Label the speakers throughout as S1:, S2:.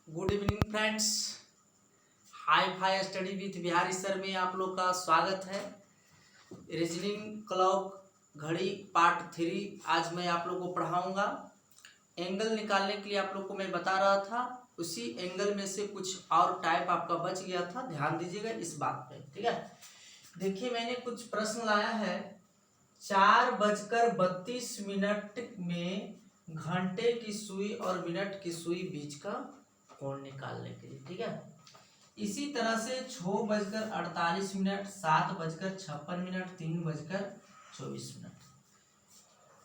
S1: Good evening friends. Hi fi study with Bihari sir में आप लोग का स्वागत है। रीजनिंग क्लॉक घड़ी पार्ट 3 आज मैं आप लोग को पढ़ाऊंगा। एंगल निकालने के लिए आप लोग को मैं बता रहा था, उसी एंगल में से कुछ और टाइप आपका बच गया था, ध्यान दीजिएगा इस बात पे, ठीक है। देखिए मैंने कुछ प्रश्न लाया है। 4:32 में घंटे की सुई और मिनट की सुई बीच का कोण निकालने के लिए, ठीक है। इसी तरह से 6:48, 7:56, 3:24।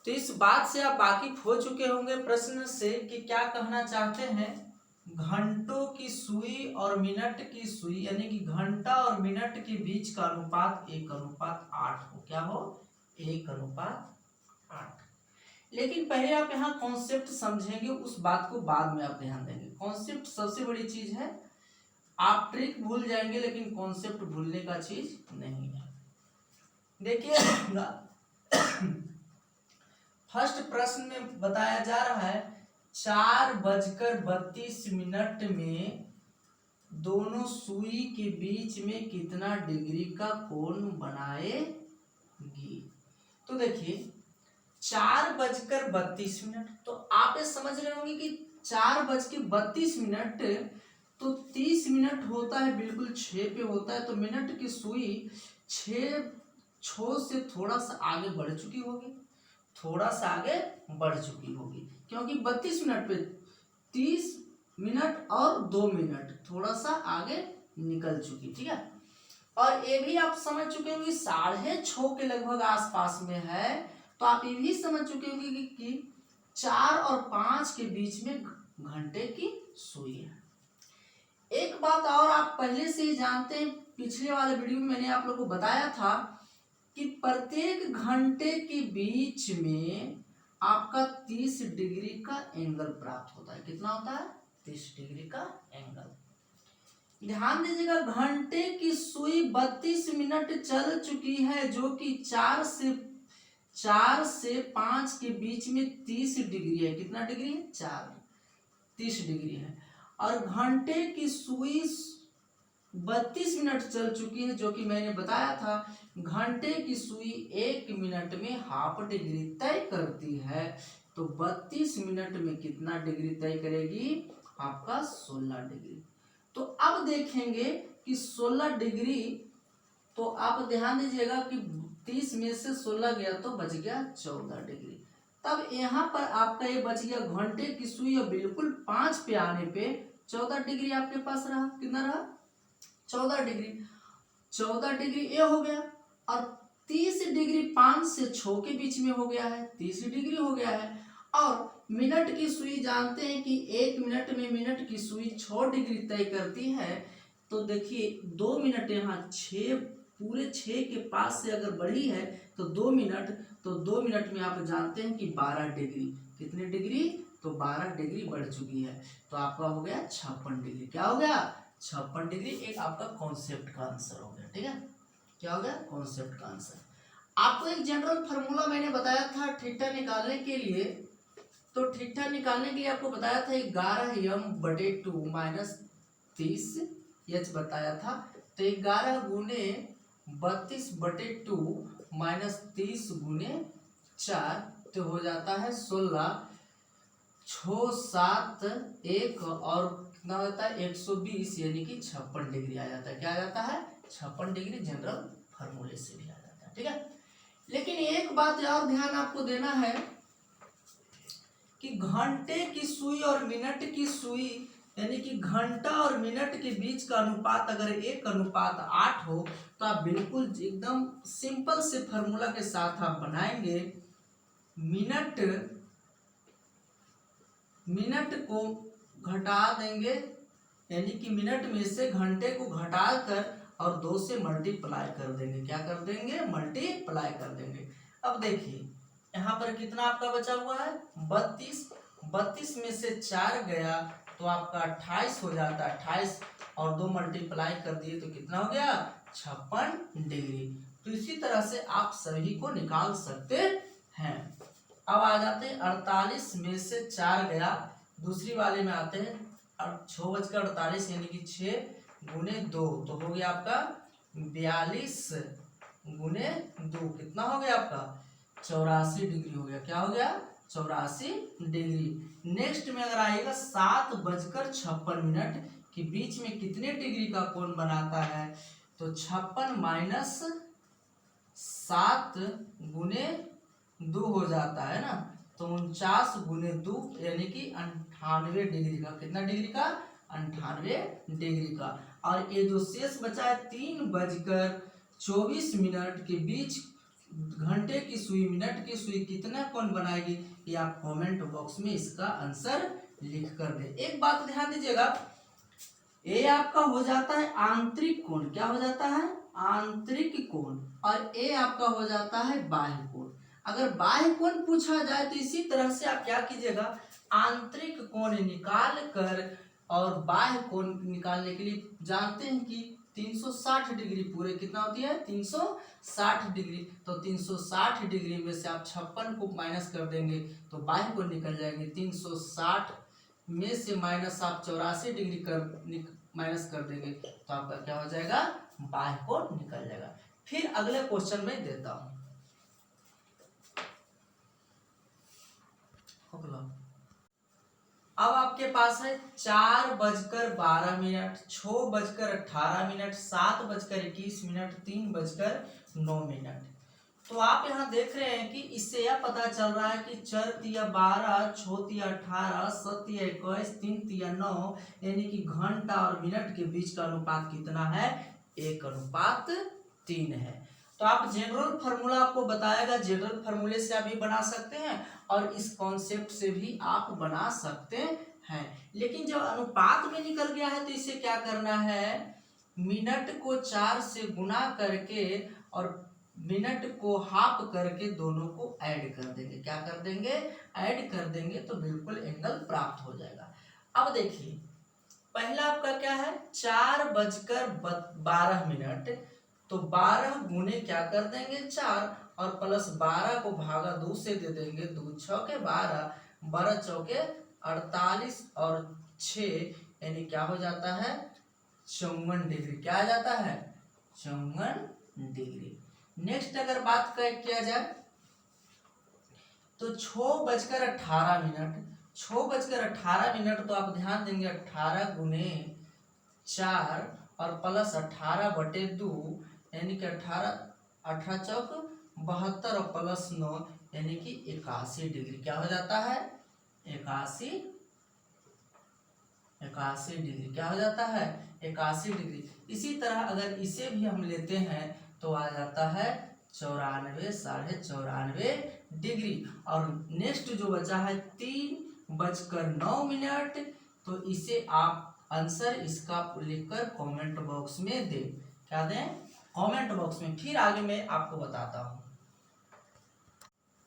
S1: तो इस बात से आप वाकिफ हो चुके होंगे प्रश्न से कि क्या कहना चाहते हैं। घंटों की सुई और मिनट की सुई यानी कि घंटा और मिनट के बीच का अनुपात 1:8 हो। क्या हो? 1:8। लेकिन पहले आप यहाँ कॉन्सेप्ट समझेंगे, उस बात को बाद में आप ध्यान देंगे। कॉन्सेप्ट सबसे बड़ी चीज है। आप ट्रिक भूल जाएंगे लेकिन कॉन्सेप्ट भूलने का चीज नहीं है। देखिए फर्स्ट प्रश्न में बताया जा रहा है 4:32 में दोनों सुई के बीच में कितना डिग्री का कोण बनाएगी। तो देखिए 4:32, तो आप ये समझ रहे होंगे कि 4:32 तो 30 मिनट होता है, बिल्कुल 6 पे होता है, तो मिनट की सुई 6 से थोड़ा सा आगे बढ़ चुकी होगी, थोड़ा सा आगे बढ़ चुकी होगी, क्योंकि 32 मिनट पे 30 मिनट और 2 मिनट थोड़ा सा आगे निकल चुकी, ठीक है। और ये भी आप समझ चुके होंगे 6:30 के लगभग आसपास में है, तो आप ये भी समझ चुके होंगे कि 4 और 5 के बीच में घंटे की सुई है। एक बात और आप पहले से ही जानते हैं, पिछले वाले वीडियो में मैंने आप लोग को बताया था कि प्रत्येक घंटे के बीच में आपका 30 डिग्री का एंगल प्राप्त होता है। कितना होता है? 30 डिग्री का एंगल। ध्यान दीजिएगा, घंटे की सुई 32 मिनट चल चुकी है, जो कि 4 से 5 के बीच में 30 डिग्री है। कितना डिग्री है? 30 डिग्री है। और घंटे की सुई 32 मिनट चल चुकी है, जो कि मैंने बताया था घंटे की सुई 1 मिनट में हाफ डिग्री तय करती है। तो 32 मिनट में कितना डिग्री तय करेगी? आपका 16 डिग्री। तो अब देखेंगे कि 16 डिग्री, तो आप ध्यान दीजिएगा कि 30 में से 16 गया तो बच गया 14 डिग्री। तब यहाँ पर आपका ये बच गया घंटे की सुई और बिल्कुल 5 पे आने पे 14 डिग्री आपके पास रहा। कितना रहा? 14 डिग्री। 14 डिग्री ये हो गया, और 30 डिग्री 5 से 6 के बीच में हो गया है, 30 डिग्री हो गया है। और मिनट की सुई जानते हैं कि 1 मिनट में मिनट की सुई 6 डिग्री तय करती है। तो देखिए 2 मिनट यहाँ 6 पूरे 6 के पास से अगर बढ़ी है तो 2 मिनट, तो 2 मिनट में आप जानते हैं कि 12 डिग्री। कितने डिग्री? तो 12 डिग्री बढ़ चुकी है। तो आपका हो गया 56 डिग्री। क्या हो गया? 56 डिग्री। एक आपका कॉन्सेप्ट का आंसर हो गया, ठीक है। क्या हो गया? कॉन्सेप्ट का आंसर। आपको एक जनरल फार्मूला मैंने बताया था थीटा निकालने के लिए। तो थीटा निकालने के लिए आपको बताया था 11m/2 - 30 एच बताया था। तो 11 गुने 32/2 - 30 गुने 4, तो हो जाता है 16, 6, 7, 1 और कितना होता है 120, यानी कि 56 डिग्री आ जाता है। क्या आ जाता है? 56 डिग्री जनरल फार्मूले से भी आ जाता है, ठीक है। लेकिन एक बात और ध्यान आपको देना है कि घंटे की सुई और मिनट की सुई यानी कि घंटा और मिनट के बीच का अनुपात अगर 1:8 हो, तो आप बिल्कुल एकदम सिंपल से फार्मूला के साथ आप बनाएंगे। मिनट को घटा देंगे, यानी कि मिनट में से घंटे को घटाकर और 2 से मल्टीप्लाई कर देंगे। क्या कर देंगे? मल्टीप्लाई कर देंगे। अब देखिए यहाँ पर कितना आपका बचा हुआ है? 32। 32 में से 4 गया तो आपका 28 हो जाता है। 28 और 2 मल्टीप्लाई कर दिए तो कितना हो गया? 56 डिग्री। तो इसी तरह से आप सभी को निकाल सकते हैं। अब आ जाते हैं 48 में से 4 गया, दूसरी वाले में आते हैं और 6:48 यानी कि 6 × 2 तो हो गया आपका 42 × 2 कितना हो गया आपका 84 डिग्री हो गया। क्या हो गया 84 डिग्री। नेक्स्ट में अगर आएगा 7:56 के बीच में कितने डिग्री का कोण बनाता है, तो 56 माइनस 7 × 2 हो जाता है ना, तो 49 × 2 यानी कि 98 डिग्री का। कितना डिग्री का 98 डिग्री का। और ये जो शेष बचा है 3:24 के बीच घंटे की सुई मिनट की सुई कितना कोण बनाएगी, ये आप कमेंट बॉक्स में इसका आंसर लिख कर दे। एक बात ध्यान दीजिएगा, ये आपका हो जाता है आंतरिक कोण। क्या हो जाता है आंतरिक कोण। और ये आपका हो जाता है बाह्य कोण। अगर बाह्य कोण पूछा जाए तो इसी तरह से आप क्या कीजिएगा, आंतरिक कोण निकाल कर और बाह्य कोण निकालने के लिए जानते हैं कि 360 डिग्री पूरे कितना होती है 360 डिग्री। तो 360 डिग्री में से आप 56 को माइनस कर देंगे तो बाह्य कोण निकल जाएंगे। 360 में से माइनस आप 84 डिग्री कर माइनस कर देंगे तो आपका क्या हो जाएगा बाह्य कोण निकल जाएगा। फिर अगले क्वेश्चन में देता हूं। अब आपके पास है 4:12, 6:18, 7:21, 3:09। तो आप यहाँ देख रहे हैं कि इससे यह पता चल रहा है कि 4×12, 6×18, 7×21, 3×9 यानी कि घंटा और मिनट के बीच का अनुपात कितना है 1:3 है। तो आप जनरल फार्मूला आपको बताएगा, जनरल फार्मूले से आप भी बना सकते हैं और इस कॉन्सेप्ट से भी आप बना सकते हैं। लेकिन जब अनुपात में निकल गया है तो इसे क्या करना है, मिनट को 4 से गुना करके और मिनट को हाफ करके दोनों को ऐड कर देंगे। क्या कर देंगे ऐड कर देंगे तो बिल्कुल एंगल प्राप्त हो जाएगा। अब देखिए पहला आपका क्या है 4:12, तो 12 गुने क्या कर देंगे 4 और प्लस 12 को भागा 2 से दे देंगे, 2 छके 12, 12 चौके 48 और 6 यानी क्या हो जाता है 54 डिग्री। क्या आ जाता है 54 डिग्री। नेक्स्ट अगर बात किया जाए तो 6:18, 6:18 तो आप ध्यान देंगे 18 गुने 4 और प्लस 18/2 यानी कि 18 चौक 72 और प्लस 9 यानी कि 81 डिग्री। क्या हो जाता है 81 डिग्री। क्या हो जाता है 81 डिग्री। इसी तरह अगर इसे भी हम लेते हैं तो आ जाता है 94, 94.5 डिग्री। और नेक्स्ट जो बचा है 3:09, तो इसे आप आंसर इसका लिखकर कमेंट बॉक्स में दें। क्या दें कमेंट बॉक्स में। फिर आगे मैं आपको बताता हूं।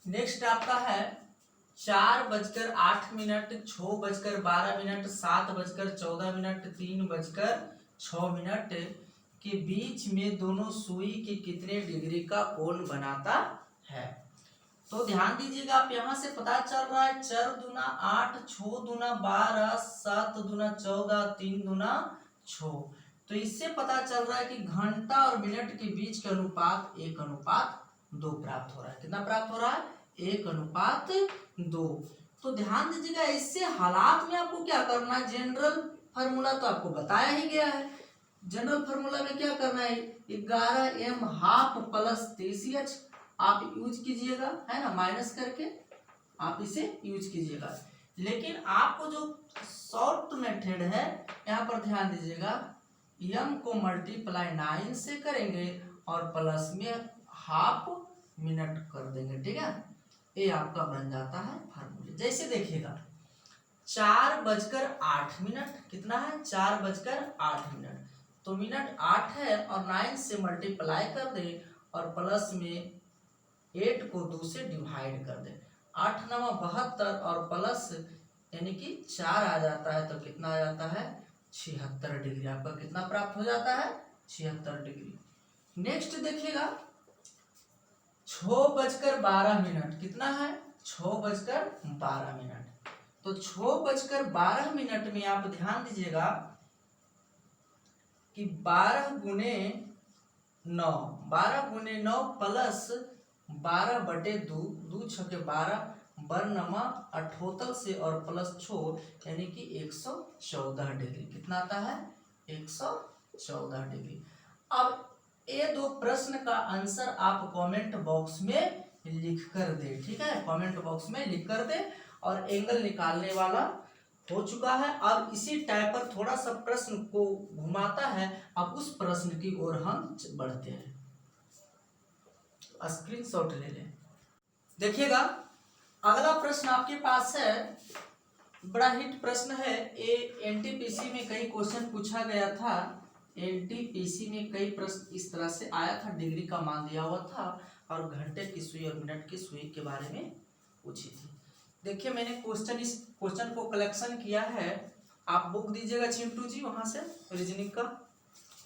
S1: नेक्स्ट आपका है 4:08, 6:12, 7:14, 3:06 के बीच में दोनों सुई के कितने डिग्री का कोण बनाता है। तो ध्यान दीजिएगा आप यहाँ से पता चल रहा है 4 दूना 8, 6 दूना 12, 7 दूना 14, 3 दूना 6। तो इससे पता चल रहा है कि घंटा और मिनट के बीच का अनुपात 1:2 प्राप्त हो रहा है। कितना प्राप्त हो रहा है 1:2। तो ध्यान दीजिएगा इससे हालात में आपको क्या करना है, जनरल फार्मूला तो आपको बताया ही गया है। जनरल फार्मूला में क्या करना है 11m हाफ प्लस 23h आप यूज कीजिएगा, है ना, माइनस करके आप इसे यूज कीजिएगा। लेकिन आपको जो शॉर्ट मेथड है यहाँ पर ध्यान दीजिएगा, m को मल्टीप्लाई 9 से करेंगे और प्लस में हाफ मिनट कर देंगे। ठीक है, ये आपका बन जाता है फार्मूले। जैसे देखिएगा 4:08, कितना है 4:08, तो मिनट 8 है और 9 से मल्टीप्लाई कर दे और प्लस में 8 को 2 से डिवाइड कर दे। 8 9 72 और प्लस यानी कि 4 आ जाता है तो कितना आ जाता है 76 डिग्री। आपका कितना प्राप्त हो जाता है 76 डिग्री। नेक्स्ट देखिएगा 6:12, कितना है 6:12, तो 6:12 में आप ध्यान दीजिएगा कि 12 × 9, 12 × 9 प्लस 12/2, 2 छके 12, बरनमा अठोतल से और प्लस छो यानी कि 114 डिग्री। कितना आता है? 114 डिग्री। अब ये दो प्रश्न का आंसर आप कमेंट बॉक्स में लिख कर दे, ठीक है, कमेंट बॉक्स में लिख कर दे। और एंगल निकालने वाला हो चुका है। अब इसी टाइप पर थोड़ा सा प्रश्न को घुमाता है, अब उस प्रश्न की ओर हम बढ़ते हैं। स्क्रीनशॉट ले लें। देखिएगा अगला प्रश्न आपके पास है, बड़ा हिट प्रश्न है। ये एनटीपीसी में कई क्वेश्चन पूछा गया था। एनटीपीसी में कई प्रश्न इस तरह से आया था, डिग्री का मान दिया हुआ था और घंटे की सुई और मिनट की सुई के बारे में पूछी थी। देखिए मैंने इस क्वेश्चन को कलेक्शन किया है, आप बुक दीजिएगा चिंटू जी वहां से रीजनिंग का,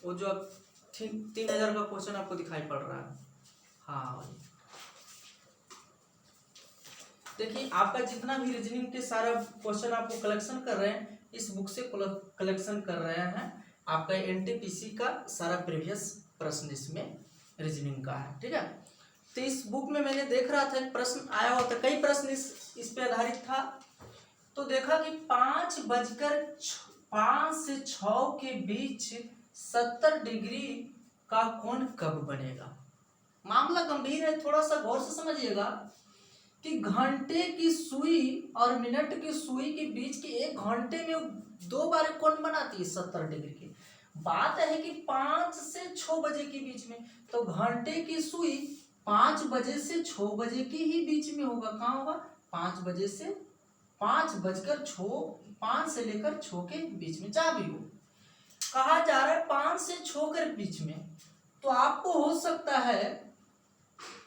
S1: वो जो अब 3000 का क्वेश्चन आपको दिखाई पड़ रहा है। हाँ देखिए आपका जितना भी रीजनिंग के सारा क्वेश्चन आपको कलेक्शन कर रहे हैं, इस बुक से कलेक्शन कर रहे हैं। आपका एनटीपीसी का सारा प्रीवियस प्रश्न इसमें रीजनिंग का है, ठीक है। तो इस बुक में मैंने देख रहा था एक प्रश्न आया हुआ था, कई प्रश्न इस पे आधारित था। तो देखा कि 5 से 6 के बीच 70 डिग्री का कोण कब बनेगा। मामला गंभीर है, थोड़ा सा गौर से समझिएगा कि घंटे की सुई और मिनट की सुई के बीच के 1 घंटे में 2 बार कोण बनाती है 70 डिग्री की। बात है कि 5 से 6 बजे के बीच में, तो घंटे की सुई 5 बजे से 6 बजे के ही बीच में होगा। कहाँ होगा? 5 बजे से 5 से लेकर 6 के बीच में, जहाँ भी हो। कहा जा रहा है 5 से 6 के बीच में, तो आपको हो सकता है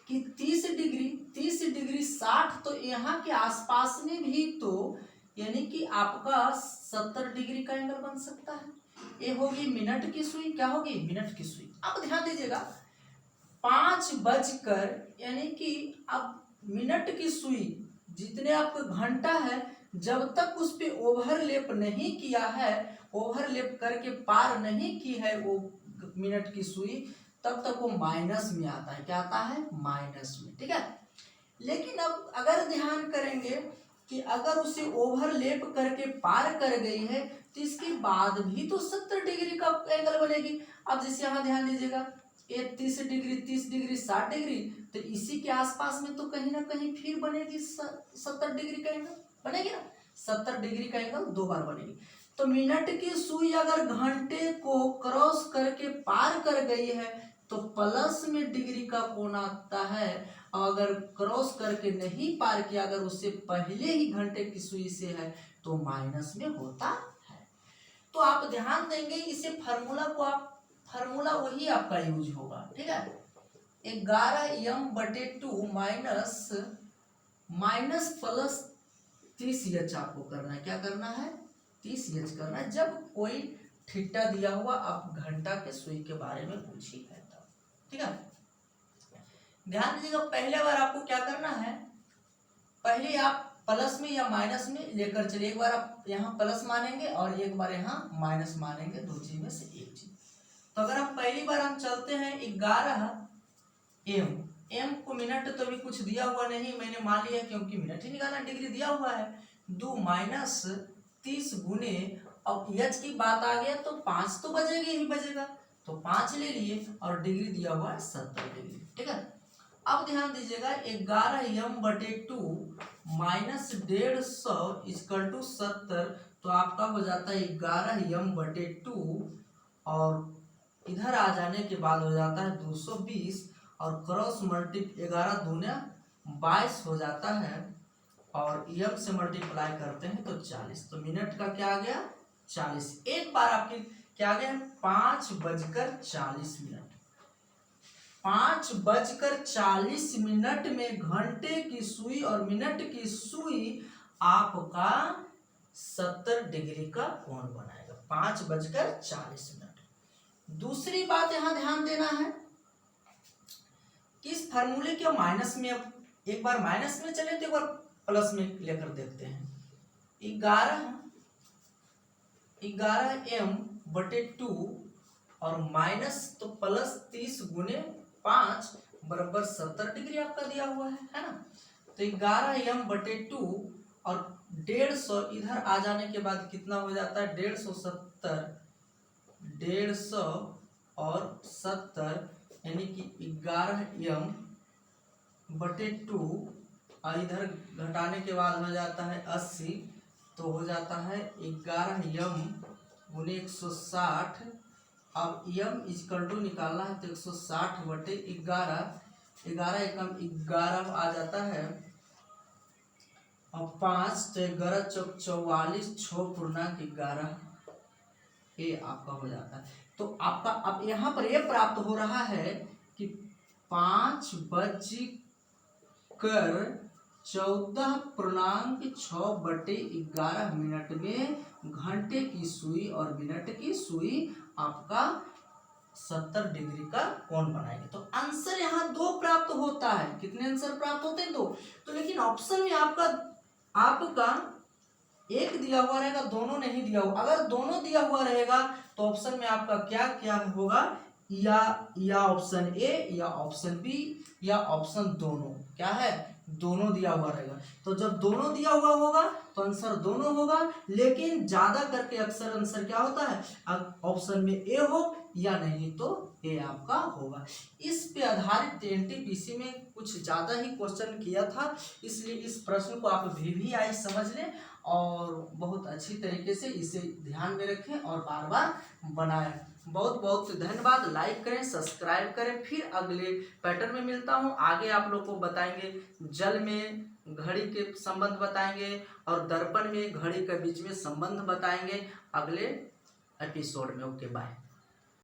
S1: कि 30 डिग्री 60, तो यहाँ के आसपास में भी तो यानी कि आपका 70 डिग्री का एंगल बन सकता है। ये होगी मिनट की सुई, क्या होगी? मिनट की सुई। अब ध्यान दीजिएगा 5 बजकर यानी कि अब मिनट की सुई जितने आपका घंटा है, जब तक उस पे ओवरलैप नहीं किया है, ओवरलैप करके पार नहीं की है वो मिनट की सुई, तब तक वो माइनस में आता है। क्या आता है? माइनस में, ठीक है। लेकिन अब अगर ध्यान करेंगे कि अगर उसे ओवरलैप करके पार कर गई है, तो इसके बाद भी तो 70 डिग्री का एंगल बनेगी। अब जैसे यहाँ ध्यान दीजिएगा, ये 30 डिग्री 60 डिग्री, तो इसी के आसपास में तो कहीं ना कहीं फिर बनेगी 70 डिग्री का एंगल, बनेगी ना। 70 डिग्री का एंगल 2 बार बनेगी। तो मिनट की सुई अगर घंटे को क्रॉस करके पार कर गई है तो प्लस में डिग्री का कोण आता है, और अगर क्रॉस करके नहीं पार किया, अगर उससे पहले ही घंटे की सुई से है, तो माइनस में होता है। तो आप ध्यान देंगे इसे फार्मूला वही आपका यूज होगा, ठीक है। 11m/2 माइनस प्लस 30h आपको करना है। क्या करना है? 30h करना है। जब कोई थीटा दिया हुआ आप घंटा के सुई के बारे में पूछी है तब, ठीक है। ध्यान दीजिएगा पहले बार आपको क्या करना है, पहले आप प्लस में या माइनस में लेकर चलिए। एक बार आप यहाँ प्लस मानेंगे और एक बार यहाँ माइनस मानेंगे, दो चीज में से एक चीज। तो अगर हम पहली बार हम चलते हैं 11m, m को मिनट तो अभी कुछ दिया हुआ नहीं, मैंने मान लिया क्योंकि मिनट ही निकालना, डिग्री दिया हुआ है। 2 माइनस 30 गुने, अब h की बात आ गया तो 5 तो बजेगा ही बजेगा, तो 5 ले लिए और डिग्री दिया हुआ है 70 डिग्री, ठीक है। अब ध्यान दीजिएगा 11m/2 माइनस 150 इक्वल टू 70, तो आपका हो जाता है 11m/2 और इधर आ जाने के बाद हो जाता है 220 और क्रॉस मल्टीप्लाई 11 दूना 22 हो जाता है और m से मल्टीप्लाई करते हैं तो 40, तो मिनट का क्या आ गया? 40। एक बार आपकी क्या आ गया? 5:40 मिनट। 5:40 मिनट में घंटे की सुई और मिनट की सुई आपका 70 डिग्री का कोण बनाएगा। 5:40 मिनट। दूसरी बात यहां ध्यान देना है कि इस फार्मूले के माइनस में, अब एक बार माइनस में चले तो एक बार प्लस में लेकर देखते हैं। 11m/2 और माइनस तो प्लस 30 गुने 5 बराबर 70 डिग्री आपका दिया हुआ है ना। तो 11m/2 और 150 इधर आ जाने के बाद कितना हो जाता है 150 और 70 यानी कि 11m/2 और इधर घटाने के बाद हो जाता है 80 तो हो जाता है 11m गुने 160। अब m इक्वल टू निकालना है तो 160/11 11 एकम 11 आ जाता है और 5 तो 11 चौक 44 6.11 ये आपका हो जाता है। तो आपका अब यहाँ पर ये प्राप्त हो रहा है कि 5:14.6/11 मिनट में घंटे की सुई और मिनट की सुई आपका 70 डिग्री का कोण बनाएगी। तो आंसर यहाँ 2 प्राप्त होता है। कितने आंसर प्राप्त होते हैं 2। तो लेकिन ऑप्शन में आपका एक दिया हुआ रहेगा, दोनों नहीं दिया हुआ। अगर दोनों दिया हुआ रहेगा तो ऑप्शन में आपका क्या क्या होगा, या ऑप्शन ए या ऑप्शन बी या ऑप्शन दोनों। क्या है, दोनों दिया हुआ रहेगा। तो जब दोनों दिया हुआ होगा तो आंसर दोनों होगा, लेकिन ज्यादा करके अक्सर आंसर क्या होता है, ऑप्शन में ए हो या नहीं तो ए आपका होगा। इस पे आधारित एनटीपीसी में कुछ ज्यादा ही क्वेश्चन किया था, इसलिए इस प्रश्न को आप VVI समझ लें और बहुत अच्छी तरीके से इसे ध्यान में रखें और बार बार बनाएं। बहुत बहुत धन्यवाद। लाइक करें, सब्सक्राइब करें। फिर अगले पैटर्न में मिलता हूं। आगे आप लोग को बताएंगे जल में घड़ी के संबंध बताएंगे और दर्पण में घड़ी के बीच में संबंध बताएंगे अगले एपिसोड में। Okay bye.